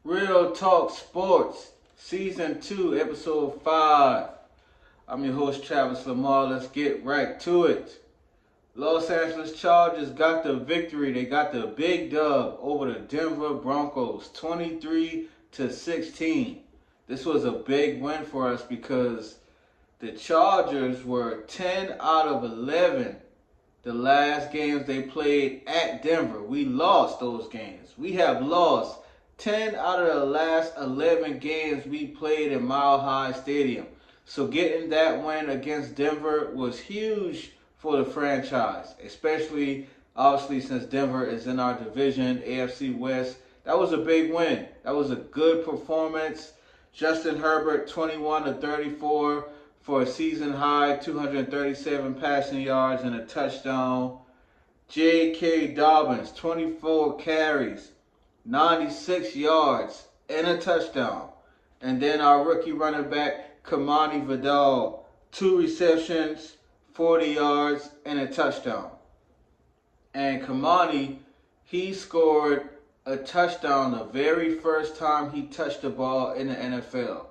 Real Talk Sports, Season 2, Episode 5. I'm your host, Travis Lamar. Let's get right to it. Los Angeles Chargers got the victory. They got the big dub over the Denver Broncos, 23 to 16. This was a big win for us because the Chargers were 10 out of 11 the last games they played at Denver. We lost those games. We have lost 10 out of the last 11 games we played in Mile High Stadium. So getting that win against Denver was huge for the franchise, especially obviously since Denver is in our division, AFC West. That was a big win. That was a good performance. Justin Herbert, 21 to 34 for a season high, 237 passing yards and a touchdown. J.K. Dobbins, 24 carries, 96 yards and a touchdown. And then our rookie running back, Kamani Vidal, 2 receptions, 40 yards, and a touchdown. And Kamani, he scored a touchdown the very first time he touched the ball in the NFL.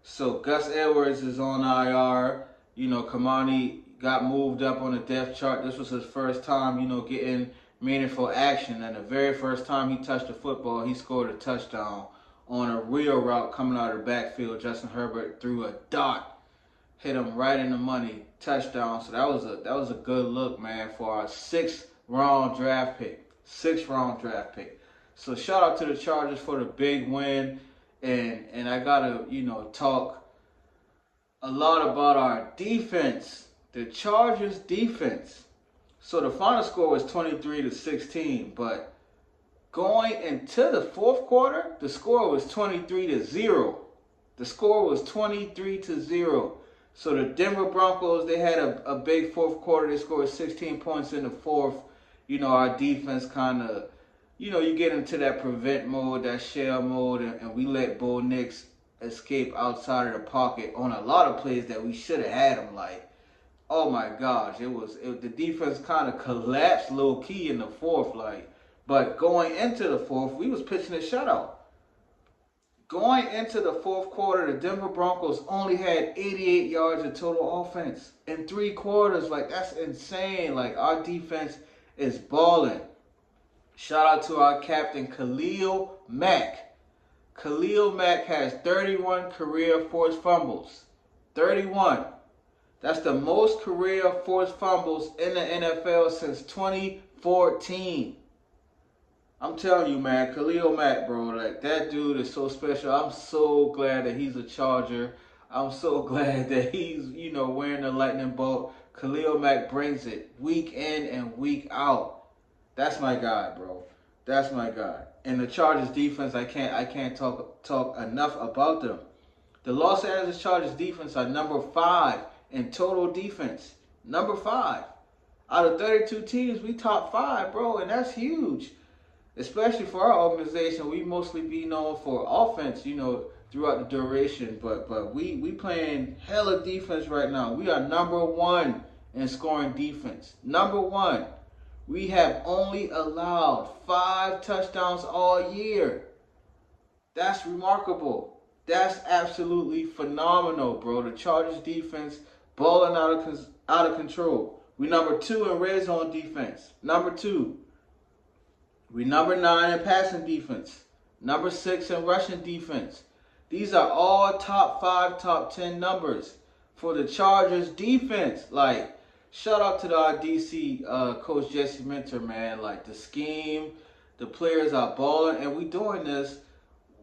So Gus Edwards is on IR. Kamani got moved up on the depth chart. This was his first time, getting meaningful action. And the very first time he touched the football, he scored a touchdown on a real route coming out of the backfield. Justin Herbert threw a dot, hit him right in the money, touchdown. So that was a good look, man, for our sixth round draft pick. So shout out to the Chargers for the big win. And I gotta, talk a lot about our defense, the Chargers defense. So the final score was 23 to 16, but going into the fourth quarter, the score was 23 to 0. The score was 23 to 0. So the Denver Broncos, they had a big fourth quarter. They scored 16 points in the fourth. Our defense kind of, you get into that prevent mode, that shell mode, and we let Bo Nix escape outside of the pocket on a lot of plays that we should have had him. Like, oh my gosh, the defense kind of collapsed low key in the fourth. But going into the fourth, we was pitching a shutout. Going into the fourth quarter, the Denver Broncos only had 88 yards of total offense in 3 quarters. Like, that's insane. Like, our defense is balling. Shout out to our captain, Khalil Mack. Khalil Mack has 31 career forced fumbles. 31. That's the most career forced fumbles in the NFL since 2014. I'm telling you, man, Khalil Mack, bro, like, that dude is so special. I'm so glad that he's a Charger. I'm so glad that he's, wearing the lightning bolt. Khalil Mack brings it week in and week out. That's my guy, bro. That's my guy. And the Chargers defense, I can't talk enough about them. The Los Angeles Chargers defense are number 5 in total defense. Number 5. Out of 32 teams, we top 5, bro, and that's huge. Especially for our organization, we mostly be known for offense, throughout the duration. But we playing hella defense right now. We are number 1 in scoring defense. Number 1. We have only allowed 5 touchdowns all year. That's remarkable. That's absolutely phenomenal, bro. The Chargers defense balling out of control. We number 2 in red zone defense. Number 2. We number 9 in passing defense. Number 6 in rushing defense. These are all top 5, top 10 numbers for the Chargers defense. Like, shout out to our DC coach Jesse Minter, man. Like, the scheme, the players are balling, and we doing this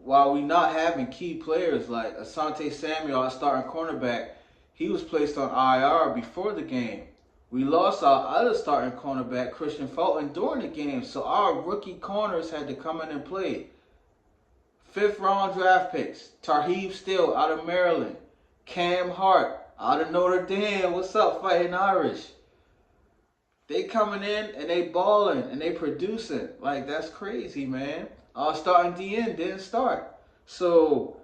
while we not having key players like Asante Samuel, our starting cornerback. He was placed on IR before the game. We lost our other starting cornerback, Christian Fulton, during the game, so our rookie corners had to come in and play. 5th round draft picks, Tarheeb Still out of Maryland, Cam Hart out of Notre Dame. What's up, Fighting Irish? They coming in and they balling and they producing. Like, that's crazy, man. Our starting DN didn't start. So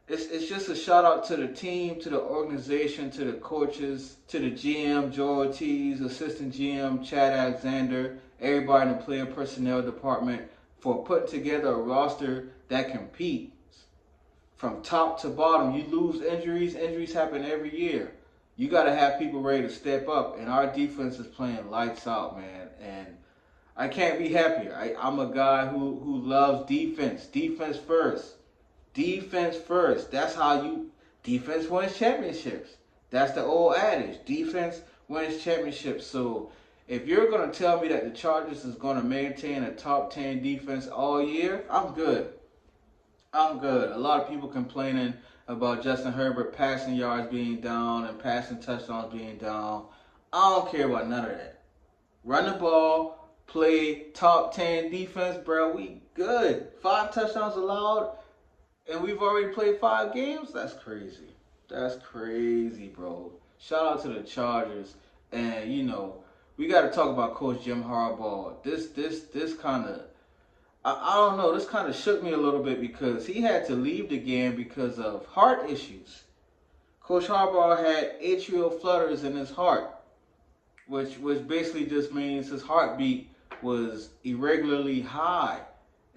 it's just a shout out to the team, to the organization, to the coaches, to the GM, Joe Ortiz, assistant GM, Chad Alexander, everybody in the player personnel department for putting together a roster that competes from top to bottom. You lose injuries. Injuries happen every year. You got to have people ready to step up. And our defense is playing lights out, man. And I can't be happier. I'm a guy who loves defense. Defense first. Defense first. That's how defense wins championships. That's the old adage. Defense wins championships. So if you're going to tell me that the Chargers is going to maintain a top 10 defense all year, I'm good. I'm good. A lot of people complaining about Justin Herbert passing yards being down and passing touchdowns being down. I don't care about none of that. Run the ball, play top 10 defense, bro. We good. 5 touchdowns allowed, and we've already played 5 games? That's crazy. That's crazy, bro. Shout out to the Chargers. And, we got to talk about Coach Jim Harbaugh. This kind of, I don't know, this kind of shook me a little bit because he had to leave the game because of heart issues. Coach Harbaugh had atrial flutters in his heart, which basically just means his heartbeat was irregularly high.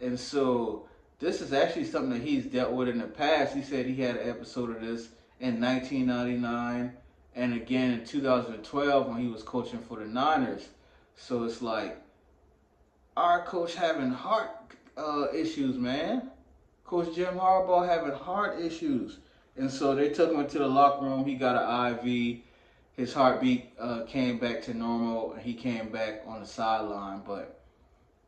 And so this is actually something that he's dealt with in the past. He said he had an episode of this in 1999 and again in 2012 when he was coaching for the Niners. So it's like, our coach having heart issues, man. Coach Jim Harbaugh having heart issues. And so they took him into the locker room. He got an IV. His heartbeat came back to normal. And he came back on the sideline. But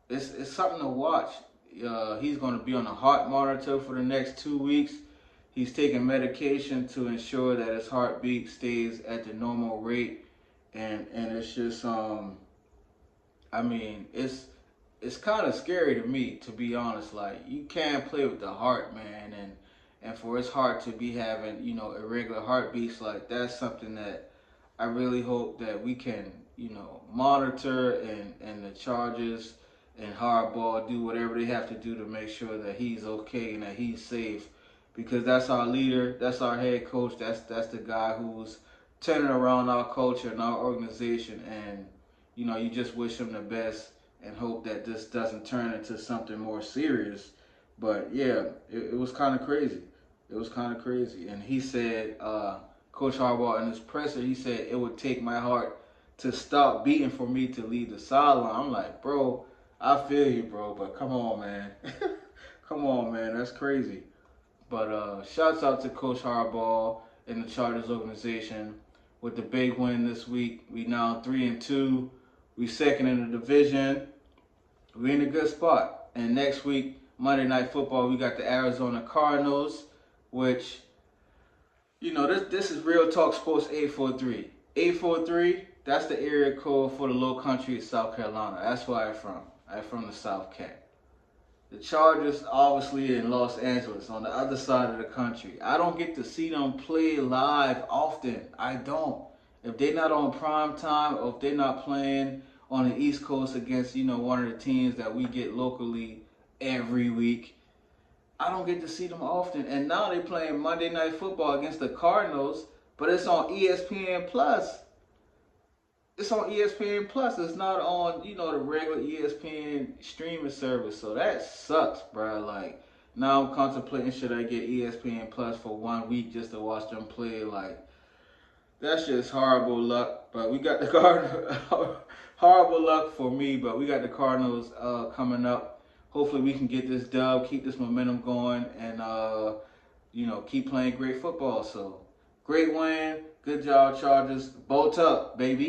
it's something to watch. He's going to be on a heart monitor for the next 2 weeks. He's taking medication to ensure that his heartbeat stays at the normal rate. And it's just, it's kind of scary to me, to be honest. Like, you can't play with the heart, man. And for his heart to be having, irregular heartbeats, like, that's something that I really hope that we can, monitor and the Chargers and Harbaugh do whatever they have to do to make sure that he's okay and that he's safe. Because that's our leader, that's our head coach, that's the guy who's turning around our culture and our organization. And, you just wish him the best and hope that this doesn't turn into something more serious. But yeah, it was kind of crazy. It was kind of crazy. And he said, Coach Harbaugh in his presser, he said, it would take my heart to stop beating for me to leave the sideline. I'm like, bro, I feel you, bro, but come on, man. Come on, man, that's crazy. But shouts out to Coach Harbaugh and the Chargers organization with the big win this week. We now 3-2. We second in the division. We're in a good spot. And next week, Monday Night Football, we got the Arizona Cardinals, which, this is Real Talk Sports 843. 843, that's the area code for the low country of South Carolina. That's where I'm from. I'm from the South Cat. The Chargers, obviously, in Los Angeles, on the other side of the country. I don't get to see them play live often. I don't. If they're not on prime time, or if they're not playing on the East Coast against, one of the teams that we get locally every week, I don't get to see them often. And now they're playing Monday Night Football against the Cardinals, but it's on ESPN Plus. It's on ESPN Plus. It's not on, the regular ESPN streaming service. So that sucks, bro. Like, now I'm contemplating, should I get ESPN Plus for 1 week just to watch them play? Like, that's just horrible luck. But we got the Cardinals. Horrible luck for me, but we got the Cardinals coming up. Hopefully we can get this dub, keep this momentum going, and, keep playing great football. So, great win. Good job, Chargers. Bolt up, baby.